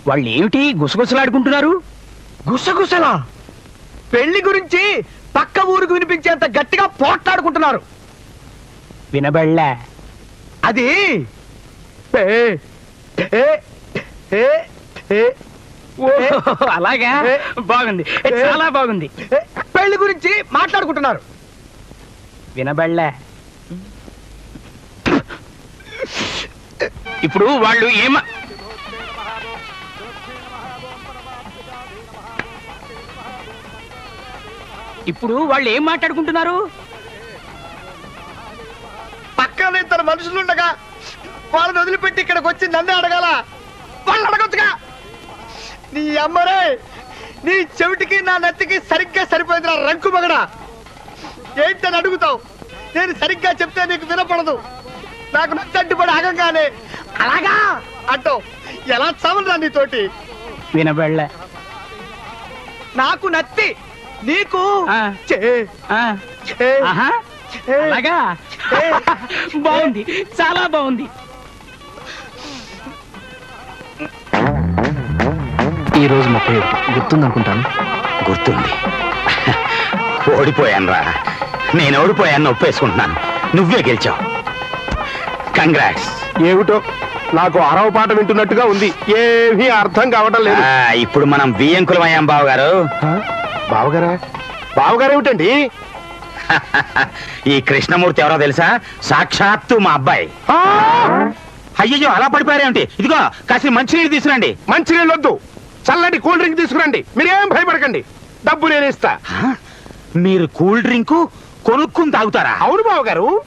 వాళ్ళు ఏమిటి గుసగుసలాడుకుంటున్నారు? గుసగుసలా? పెళ్లి గురించి పక్క ఊరికి వినిపించేంత గట్టిగా పోట్లాడుకుంటున్నారు. వినబడలే. అది ఏ- ఏ- ఏ- ఏ- ఓహో, అలాగా? బాగుంది, చాలా బాగుంది. పెళ్లి గురించి మాట్లాడుకుంటున్నారు. వినబడలే. ఇప్పుడు వాళ్ళు ఏం మాట్లాడుకుంటున్నారు? పక్కన ఇద్దరు మనుషులుండగా వాళ్ళని వదిలిపెట్టి ఇక్కడికి వచ్చి నన్నే అడగాల? వాళ్ళు అడగొచ్చుగా. నీ అమ్మరే, నీ చెవిటికి నా నెత్తికి సరిగ్గా సరిపోయింది నా రంకు మగడా. ఏంటని అడుగుతావు? నేను సరిగ్గా చెప్తే నీకు వినపడదు. నాకు నచ్చడ్డుపడి ఆగంగానే అలాగా అంటావు. ఎలా చావనురా నీతోటి? వినబడలే. నాకు నత్తి, నీకు ఆ. చే ఆ, చే ఆహా, చే. అలాగా? బాగుంది, చాలా బాగుంది. ఈ రోజు 31 గుర్తుందనుకుంటాను. గుర్తుంది. ఓడిపోయాను రా. నేను ఓడిపోయాను, ఒప్పేసుకుంటున్నాను. నువ్వే గెలిచావు. కంగ్రాట్స్. ఏమిటో నాకు అరవ పాట వింటున్నట్టుగా ఉంది. ఏమీ అర్థం కావటం లేదు. ఇప్పుడు మనం బియ్యంకులం అయ్యాం బావగారు. బావగారా? బావగారు ఏమిటండి? ఈ కృష్ణమూర్తి ఎవరో తెలుసా? సాక్షాత్తు మా అబ్బాయి. అయ్యో, అలా పడిపోయారేమిటి? ఇదిగో కాసిన మంచినీళ్ళు తీసుకురండి. మంచినీళ్ళు వద్దు, చల్లటి కూల్ డ్రింక్ తీసుకురండి. మీరేం భయపడకండి, డబ్బు నేను ఇస్తా. మీరు కూల్ డ్రింక్ కొనుక్కుని తాగుతారా? అవును బావగారు.